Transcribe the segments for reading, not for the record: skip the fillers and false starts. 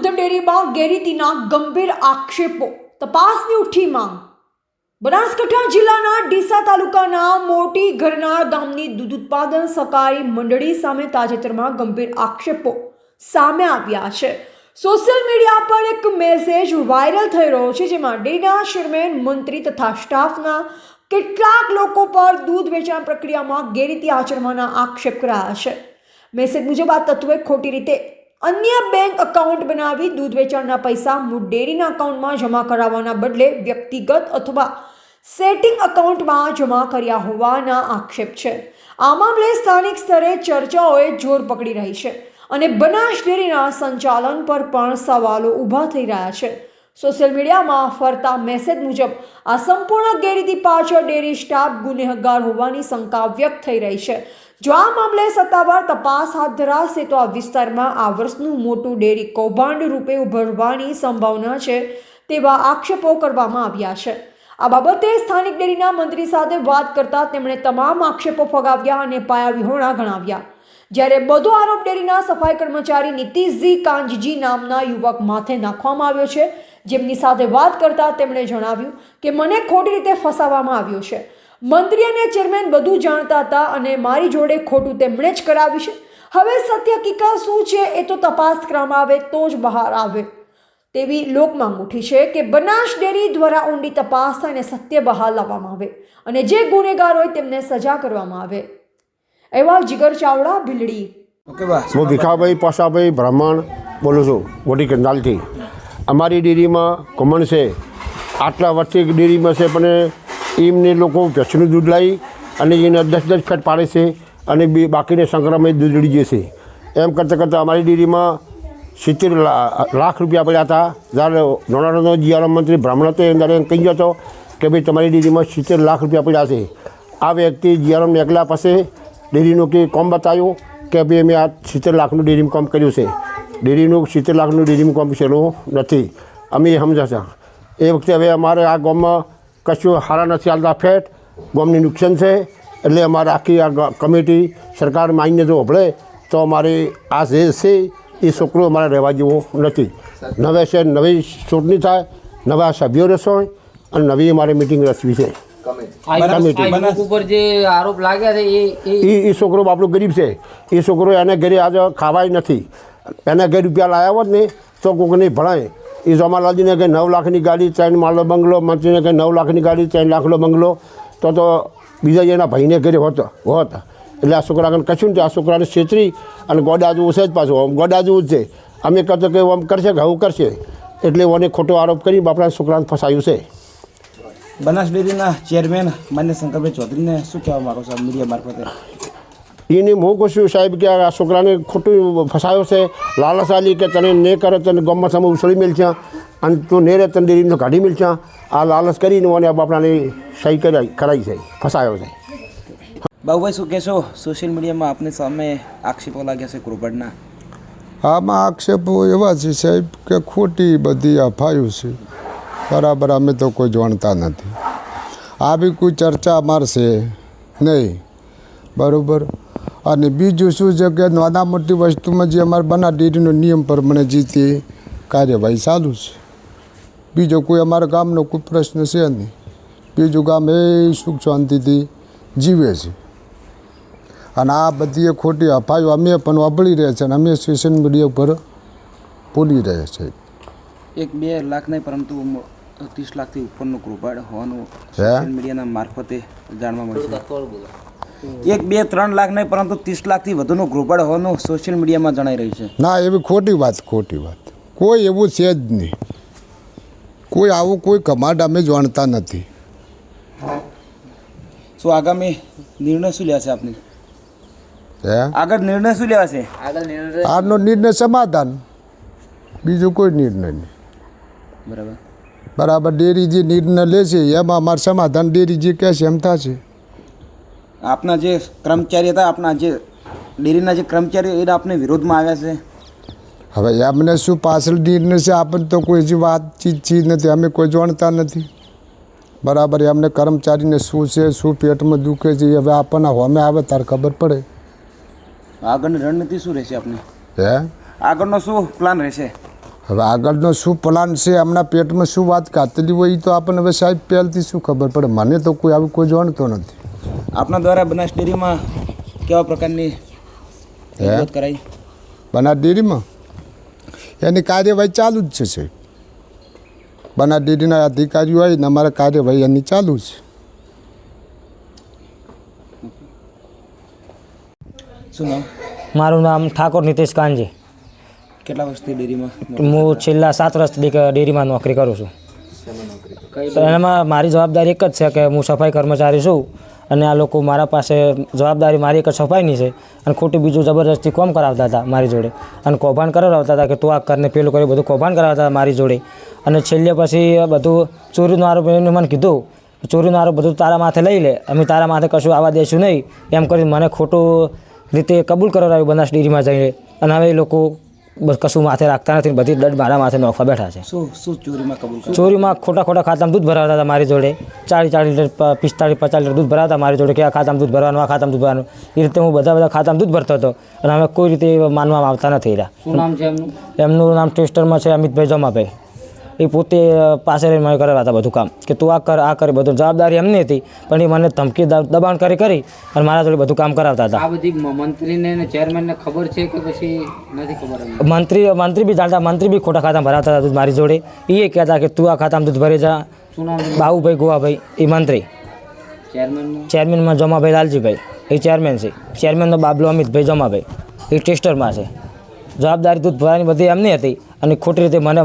દૂધ ડેરીમાં ગેરરીતિના ગંભીર આક્ષેપો, તપાસની ઉઠી માંગ। બનાસકાંઠા જિલ્લાના ડીસા તાલુકાના મોટી ગરનાળ ગામની દૂધ ઉત્પાદન સહકારી મંડળી સામે તાજેતરમાં ગંભીર આક્ષેપો સામે આવ્યા છે। સોશિયલ મીડિયા પર એક મેસેજ વાયરલ થઈ રહ્યો છે, જેમાં ડેરીના ચેરમેન, મંત્રી તથા સ્ટાફના કેટલાક લોકો પર દૂધ વેચાણ પ્રક્રિયામાં ગેરરીતિ આચરવાના આક્ષેપ કરાયા છે। મેસેજ મુજબ આ તત્વોએ ખોટી રીતે અન્ય બેંક એકાઉન્ટ બનાવી દૂધ વેચાણના પૈસા મૂળ ડેરીના એકાઉન્ટમાં જમા કરાવવાના બદલે વ્યક્તિગત અથવા સેટિંગ એકાઉન્ટમાં જમા કર્યા હોવાના આક્ષેપ છે। આ મામલે સ્થાનિક સ્તરે ચર્ચાઓએ જોર પકડી રહી છે અને બનાસ ડેરીના સંચાલન પર પણ સવાલો ઊભા થઈ રહ્યા છે। સોશિયલ મીડિયામાં ફરતા મેસેજ મુજબ આ સંપૂર્ણ ગેરરીતિ પાછળ ડેરી સ્ટાફ ગુનેગાર હોવાની શંકા વ્યક્ત થઈ રહી છે। જો આ મામલે સત્તાવાર તપાસ હાથ ધરાશે તો આ વિસ્તારમાં આ વર્ષનું મોટું ડેરી કૌભાંડ રૂપે ઉભરવાની સંભાવના છે તેવા આક્ષેપો કરવામાં આવ્યા છે। આ બાબતે સ્થાનિક ડેરીના મંત્રી સાથે વાત કરતા તેમણે તમામ આક્ષેપો ફગાવ્યા અને પાયાવિહોણા ગણાવ્યા। જ્યારે બધો આરોપ ડેરીના સફાઈ કર્મચારી નીતિશજી કાંજીજી નામના યુવક માથે નાખવામાં આવ્યો છે, જેમની સાથે વાત કરતા તેમણે જણાવ્યું કે મને ખોટી રીતે ફસાવવામાં આવ્યો છે। મંત્રી અને ચેરમેન બધું જાણતા હતા અને મારી જોડે ખોટું તેમણે જ કરાવ્યું છે। હવે સત્ય હકીકત શું છે એ તો તપાસ કરવામાં આવે તો જ બહાર આવે તેવી લોકમાંગ ઉઠી છે કે બનાસ ડેરી દ્વારા ઊંડી તપાસ થાય અને સત્ય બહાર લાવવામાં આવે અને જે ગુનેગાર હોય તેમને સજા કરવામાં આવે। અહેવાલ જીગર ચાવડા, ભીલડી। હું ભીખાભાઈ પાસાભાઈ બ્રાહ્મણ બોલું છું, મોટી કંદાલથી। અમારી ડેરીમાં કોમન છે, આટલા વર્ષથી ડેરીમાં છે, પણ એમને લોકો ભેંસનું દૂધ લાવી અને એને 10-10 ફેટ પાડે છે અને બાકીને સંક્રમિત દૂધ લઈ જશે। એમ કરતાં કરતાં અમારી ડેરીમાં 70 લાખ રૂપિયા પડ્યા હતા। જ્યારે નાણાંનો જીઆરએમ મંત્રી બ્રાહ્મણ હતો ત્યારે એમ કહી હતો કે ભાઈ તમારી ડેરીમાં 70 લાખ રૂપિયા પડ્યા છે। આ વ્યક્તિ જીઆરએમને એકલા પાસે ડેરીનું કે કોમ બતાવ્યું કે ભાઈ અમે આ 70 લાખનું ડેરીમાં કામ કર્યું છે। ડેરીનું 70 લાખનું ડેરીમાં કામ છેલ્લું નથી, અમે એ સમજાતા। એ વખતે હવે અમારે આ ગામમાં કશું સારા નથી ચાલતા, ફેટ ગામની નુકસાન છે, એટલે અમારે આખી આ કમિટી સરકાર માઈને જો હોભળે તો અમારે આ જે છે એ છોકરો અમારે રહેવા જેવો નથી। નવે છે નવી ચૂંટણી થાય, નવા સભ્યો રહેશો અને નવી અમારે મિટિંગ રચવી છે। એ છોકરો આપણો ગરીબ છે, એ છોકરો એને ઘરે આજે ખાવાય નથી, એને ઘરે રૂપિયા લાવ્યા હોત ને તો કોઈને ભણાય। એ જમાલાજીને કંઈ 9 લાખની ગાડી, 3 માળનો બંગલો, મંત્રીને કંઈ 9 લાખની ગાડી, 3 લાખનો બંગલો, તો બીજા એના ભાઈને ઘરે હોત। એટલે આ છોકરાને કશું નથી, આ છોકરાને છેતરી અને ગોડા જેવું છે જ પાછું, આમ ગોડા જેવું જ છે। અમે કહેતો કે આમ કરશે કે આવું કરશે, એટલે મને ખોટો આરોપ કરી બાપડા છોકરાને ફસાયું છે। બનાસ ડેરીના ચેરમેન માન્ય શંકરભાઈ ચૌધરીને શું કહેવા માગો છો મીડિયા મારફતે? એને હું કહું છું સાહેબ કે આ છોકરાને ખોટું ફસાયો છે। લાલચ આલી કે તને ને કરે તને ગામમાં સામે ઉછળી મેળ છે અને તું ને રે તને ડેરીને કાઢી મેળ છે। આ લાલચ કરીને મને બાપડાને સહી કરાઈ છે, ફસાયો છે। બાબુભાઈ શું કહેશો? સોશિયલ મીડિયામાં આપની સામે આક્ષેપો લાગ્યા છે કૃપાળના। આમાં આક્ષેપો એવા છે સાહેબ કે ખોટી બધી અફાયું છે, બરાબર અમે તો કોઈ જાણતા નથી। આ બી કોઈ ચર્ચા મારશે નહીં, બરાબર। અને બીજું શું છે કે નાના મોટી વસ્તુમાં જે અમારા બનાસ ડેરીનો નિયમ પ્રમાણે જે તે કાર્યવાહી ચાલુ છે। બીજો કોઈ અમારા ગામનો કોઈ પ્રશ્ન છે નહીં, બીજું ગામ એ સુખ શાંતિથી જીવે છે। અને આ બધી ખોટી અફવાઓ અમે પણ વાપરી રહ્યા છે અને અમે સોશિયલ મીડિયા ઉપર બોલી રહ્યા છે। 1-2 લાખ નહીં પરંતુ 30 લાખથી ઉપરનું કૃપાળ હોવાનું સોશિયલ મીડિયાના મારફતે જાણવા મળશે। 1-2-3 લાખ નહીં પરંતુ 30 લાખથી વધુનું કૃપાળ હોવાનું સોશિયલ મીડિયામાં જણાઈ રહ્યું છે। ના, એવી ખોટી વાત કોઈ એવું છે જ નહીં, કોઈ આવું કોઈ કમાડ અમે જાણતા નથી। શું આગામી નિર્ણય શું લેવાશે આપને? આગળ નિર્ણય શું લેવાશે? આનો નિર્ણય સમાધાન, બીજું કોઈ નિર્ણય નહીં। બરાબર ડેરી જે નિર્ણય લેશે એમાં અમારું સમાધાન ડેરી જે કહેશે એમ થશે। આપના જે કર્મચારી હતા, આપના જે ડેરીના જે કર્મચારીઓ એ આપને વિરોધમાં આવ્યા છે। હવે એમને શું પાછળ નિર્ણય છે આપણને તો કોઈ જે વાતચીત ચીજ નથી, અમે કોઈ જાણતા નથી, બરાબર। એમને કર્મચારીને શું છે, શું પેટમાં દુખે છે, હવે આપણને હોમે આવે ત્યારે ખબર પડે। આગળની રણનીતિ શું રહેશે આપને? હે આગળનો શું પ્લાન રહેશે? હવે આગળનો શું પ્લાન છે, એમના પેટમાં શું વાત કાતેલી હોય એ તો આપણને હવે સાહેબ પહેલથી શું ખબર પડે. મને તો કોઈ આવું કોઈ જાણતો નથી. આપના દ્વારા બનાસ ડેરીમાં કેવા પ્રકારની રજૂઆત કરાઈ? બનાસ ડેરીમાં એની કાર્યવાહી ચાલુ જ છે સાહેબ. બનાસ ડેરીના અધિકારીઓ હોય ને અમારે કાર્યવાહી એની ચાલુ છે. શું નામ? મારું નામ ઠાકોર નીતેશ કાનજી. કેટલા વર્ષથી ડેરીમાં? હું છેલ્લા 7 વર્ષથી ડેરીમાં નોકરી કરું છું. તો એમાં મારી જવાબદારી એક જ છે કે હું સફાઈ કર્મચારી છું અને આ લોકો મારા પાસે જવાબદારી મારી એક જ સફાઈની છે અને ખોટું બીજું જબરદસ્તી કોમ કરાવતા હતા મારી જોડે અને કૌભાંડ કરાવતા હતા કે તું આ કરને પેલું કરી બધું કૌભાંડ કરાવતા હતા મારી જોડે. અને છેલ્લે પછી બધું ચોરીનો આરોપ એને મને કીધું ચોરીનો આરોપ બધું તારા માથે લઈ લે, અમે તારા માથે કશું આવવા દઈશું નહીં એમ કરીને મને ખોટું રીતે કબૂલ કરાવ્યું બનાસ ડેરીમાં જઈને. અને હવે એ લોકો બસ કશું માથે રાખતા નથી, બધી દડ મારા માથે નોખવા બેઠા છે. શું ચોરીમાં કબૂલ કર્યું? ચોરીમાં ખોટા ખાતામાં દૂધ ભરાવતા હતા મારી જોડે. 40 લીટર 45-50 લીટર દૂધ ભરાવતા મારી જોડે કે આ ખાતામાં દૂધ ભરવાનું, આ ખાતામાં દૂધ ભરવાનું. એ રીતે હું બધા ખાતામાં દૂધ ભરતો હતો અને અમે કોઈ રીતે માનવામાં આવતા નથી રહ્યા. શું નામ છે એમનું? એમનું નામ ટેસ્ટરમાં છે અમિતભાઈ જમાભાઈ. એ પોતે પાસે રહીને મને કરાવતા હતા બધું કામ કે તું આ કર બધું. જવાબદારી એમની હતી પણ એ મને ધમકી દબાણ કરી અને મારા જોડે બધું કામ કરાવતા હતા. આ બધી મંત્રીને અને ચેરમેનને ખબર છે કે પછી નથી ખબર એમને? મંત્રી બી જાણતા, મંત્રી બી ખોટા ખાતામાં ભરાવતા હતા દૂધ મારી જોડે. એ કહેતા કે તું આ ખાતામાં દૂધ ભરી જા. શું નામ છે બાબુભાઈ ગોવાભાઈ એ મંત્રી. ચેરમેનનું? ચેરમેનમાં જમાભાઈ લાલજીભાઈ એ ચેરમેન છે. ચેરમેનનો બાબલો અમિતભાઈ જમાભાઈ એ ટેસ્ટરમાં છે. જવાબદારી દૂધ ભરવાની બધી એમની હતી અને ખોટી રીતે મને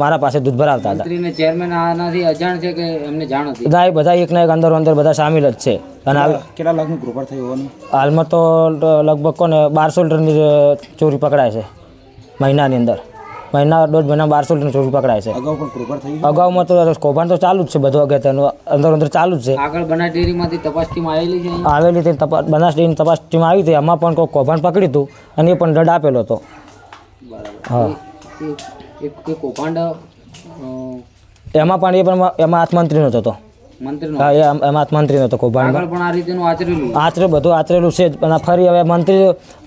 મારા પાસે દૂધ ભરાવતા હતા. મંત્રીને ચેરમેન આનાથી અજાણ છે કે એમને જાણ હતી? બધા બધા એકના એક અંદર બધા સામેલ જ છે. અને કેટલા લાખનું ગ્રોબર થયું હોવાનું? હાલમાં તો લગભગ કોને 1200 લીટરની ચોરી પકડાય છે મહિનાની અંદર. દોઢ મહિના 1200 લીટરની ચોરી પકડાય છે. અગાઉ પણ ગ્રોબર થયું? અગાઉમાં તો કૌભાંડ તો ચાલુ જ છે બધું અગત્યનું અંદર ચાલુ જ છે. આગળ બનાસ ડેરીમાંથી તપાસ ટીમ આવેલી છે અહીંયા? આવેલી તે બનાસ ડેરીની તપાસ ટીમ આવી હતી. એમાં પણ કોઈ કૌભાંડ પકડ્યું હતું અને એ પણ દંડ આપેલો હતો. હા, એ કૌભાંડ એમાં પણ એમાં હાથમંત્રીનો જ હતો. મંત્રીનો? હા, એમાં હાથમંત્રીનો હતો કૌભાંડ. આગળ પણ આ રીતેનું આચરેલું છે જ. અને ફરી હવે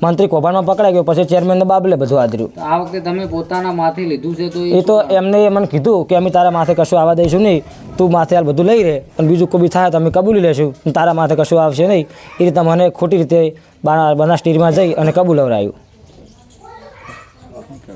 મંત્રી કૌભાંડમાં પકડાઈ ગયો પછી ચેરમેનને બાબલે બધું આદર્યું. તો આ વખતે તમે પોતાના માથે લીધું છે તો એ તો એમને મને કીધું કે અમે તારા માથે કશું આવવા દઈશું નહીં, તું માથે હાલ બધું લઈ રહે અને બીજું કોઈ બી થાય તો અમે કબૂલી લેશું, તારા માથે કશું આવશે નહીં. એ રીતે મને ખોટી રીતે બનાસ ડેરીમાં જઈ અને કબૂલવરાયું.